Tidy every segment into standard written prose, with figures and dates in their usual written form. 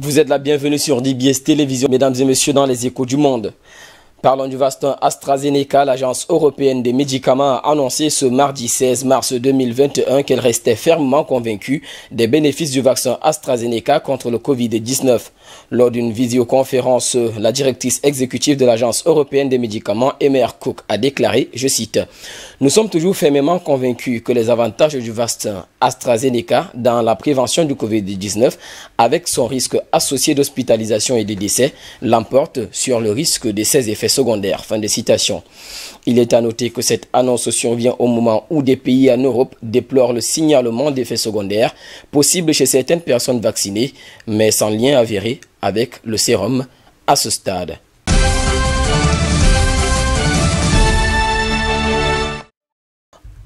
Vous êtes la bienvenue sur DBS Télévision, mesdames et messieurs, dans les échos du monde. Parlons du vaccin AstraZeneca. L'Agence européenne des médicaments a annoncé ce mardi 16 mars 2021 qu'elle restait fermement convaincue des bénéfices du vaccin AstraZeneca contre le Covid-19. Lors d'une visioconférence, la directrice exécutive de l'Agence européenne des médicaments, Emer Cook, a déclaré, je cite, « Nous sommes toujours fermement convaincus que les avantages du vaccin AstraZeneca dans la prévention du Covid-19, avec son risque associé d'hospitalisation et de décès, l'emportent sur le risque de ses effets secondaires. » Fin de citation. Il est à noter que cette annonce survient au moment où des pays en Europe déplorent le signalement d'effets secondaires possibles chez certaines personnes vaccinées, mais sans lien avéré avec le sérum à ce stade.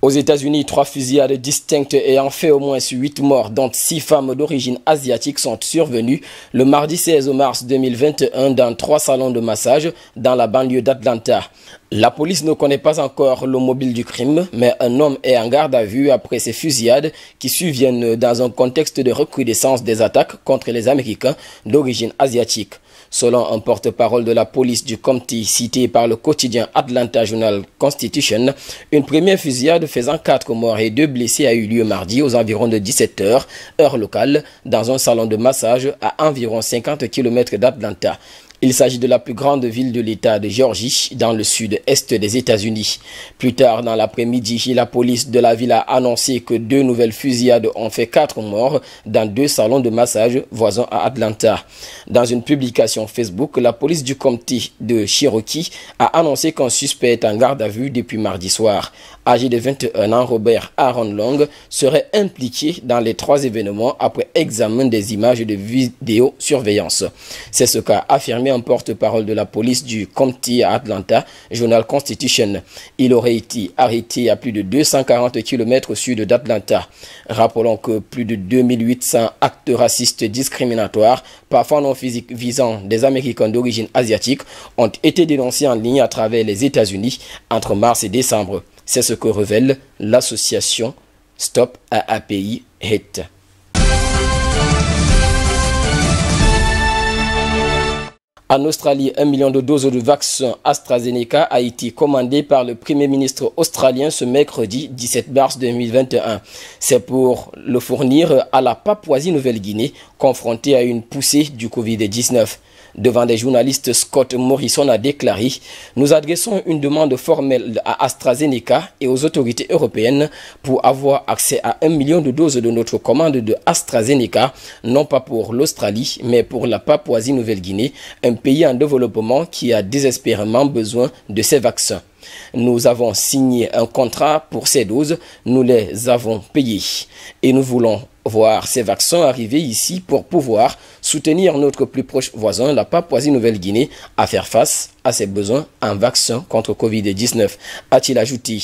Aux États-Unis, 3 fusillades distinctes ayant fait au moins 8 morts, dont 6 femmes d'origine asiatique, sont survenues le mardi 16 mars 2021 dans 3 salons de massage dans la banlieue d'Atlanta. La police ne connaît pas encore le mobile du crime, mais un homme est en garde à vue après ces fusillades qui surviennent dans un contexte de recrudescence des attaques contre les Américains d'origine asiatique. Selon un porte-parole de la police du County cité par le quotidien Atlanta Journal-Constitution, une première fusillade faisant 4 morts et 2 blessés a eu lieu mardi aux environs de 17 h, heure locale, dans un salon de massage à environ 50 km d'Atlanta. Il s'agit de la plus grande ville de l'État de Géorgie, dans le sud-est des États-Unis. Plus tard dans l'après-midi, la police de la ville a annoncé que 2 nouvelles fusillades ont fait 4 morts dans 2 salons de massage voisins à Atlanta. Dans une publication Facebook, la police du comté de Cherokee a annoncé qu'un suspect est en garde à vue depuis mardi soir. Âgé de 21 ans, Robert Aaron Long serait impliqué dans les 3 événements après examen des images de vidéosurveillance. C'est ce qu'a affirmé un porte-parole de la police du County à Atlanta, Journal-Constitution. Il aurait été arrêté à plus de 240 km au sud d'Atlanta. Rappelons que plus de 2800 actes racistes discriminatoires, parfois non physiques, visant des Américains d'origine asiatique, ont été dénoncés en ligne à travers les États-Unis entre mars et décembre. C'est ce que révèle l'association Stop AAPI Hate. En Australie, 1 million de doses de vaccin AstraZeneca a été commandé par le Premier ministre australien ce mercredi 17 mars 2021. C'est pour le fournir à la Papouasie-Nouvelle-Guinée, confrontée à une poussée du Covid-19. Devant des journalistes, Scott Morrison a déclaré « Nous adressons une demande formelle à AstraZeneca et aux autorités européennes pour avoir accès à 1 million de doses de notre commande de AstraZeneca, non pas pour l'Australie, mais pour la Papouasie-Nouvelle-Guinée, un pays en développement qui a désespérément besoin de ces vaccins. Nous avons signé un contrat pour ces doses, nous les avons payées et nous voulons voir ces vaccins arriver ici pour pouvoir soutenir notre plus proche voisin, la Papouasie-Nouvelle-Guinée, à faire face à ses besoins en vaccins contre Covid-19, a-t-il ajouté.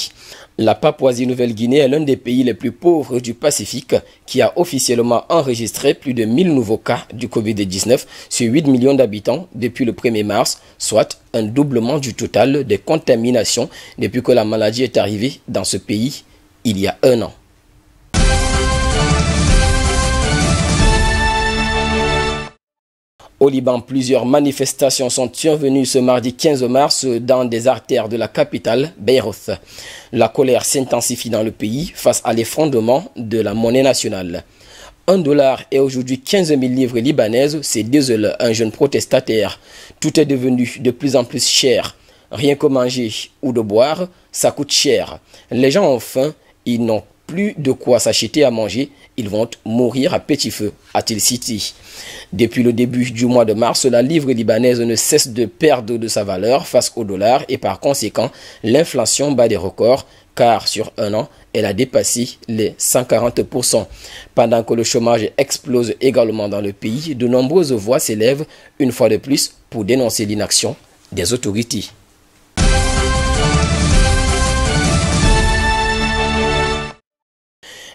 La Papouasie-Nouvelle-Guinée est l'un des pays les plus pauvres du Pacifique qui a officiellement enregistré plus de 1000 nouveaux cas du Covid-19 sur 8 millions d'habitants depuis le 1er mars, soit un doublement du total des contaminations depuis que la maladie est arrivée dans ce pays il y a 1 an. Au Liban, plusieurs manifestations sont survenues ce mardi 15 mars dans des artères de la capitale, Beyrouth. La colère s'intensifie dans le pays face à l'effondrement de la monnaie nationale. $1 est aujourd'hui 15 000 livres libanaises, c'est désole un jeune protestataire. Tout est devenu de plus en plus cher. Rien que manger ou de boire, ça coûte cher. Les gens ont faim, ils n'ont plus de quoi s'acheter à manger, ils vont mourir à petit feu, a-t-il cité. Depuis le début du mois de mars, la livre libanaise ne cesse de perdre de sa valeur face au dollar et par conséquent, l'inflation bat des records car sur 1 an, elle a dépassé les 140%. Pendant que le chômage explose également dans le pays, de nombreuses voix s'élèvent une fois de plus pour dénoncer l'inaction des autorités.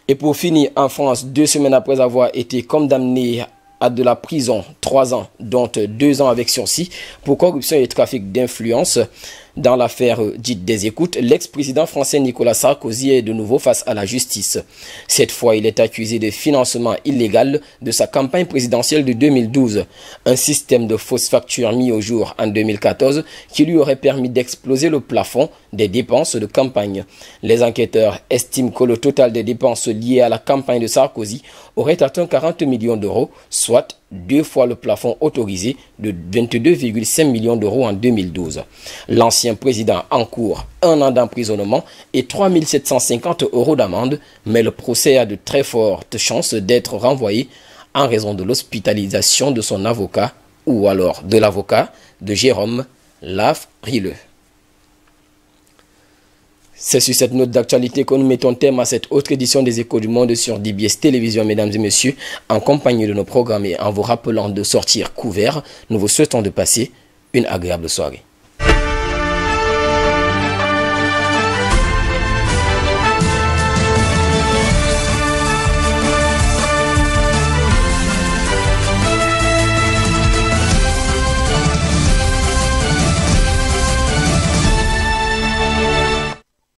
Et pour finir, en France, 2 semaines après avoir été condamné à de la prison, 3 ans, dont 2 ans avec sursis, pour corruption et trafic d'influence, Dans l'affaire dite des écoutes, l'ex-président français Nicolas Sarkozy est de nouveau face à la justice. Cette fois, il est accusé de financement illégal de sa campagne présidentielle de 2012. Un système de fausses factures mis au jour en 2014 qui lui aurait permis d'exploser le plafond des dépenses de campagne. Les enquêteurs estiment que le total des dépenses liées à la campagne de Sarkozy aurait atteint 40 millions d'euros, soit 2 fois le plafond autorisé de 22,5 millions d'euros en 2012. L'ancien président encourt 1 an d'emprisonnement et 3 750 euros d'amende, mais le procès a de très fortes chances d'être renvoyé en raison de l'hospitalisation de son avocat ou alors de l'avocat de Jérôme Lavrileux. C'est sur cette note d'actualité que nous mettons terme à cette autre édition des Échos du Monde sur DBS Télévision, mesdames et messieurs, en compagnie de nos programmes et en vous rappelant de sortir couverts. Nous vous souhaitons de passer une agréable soirée.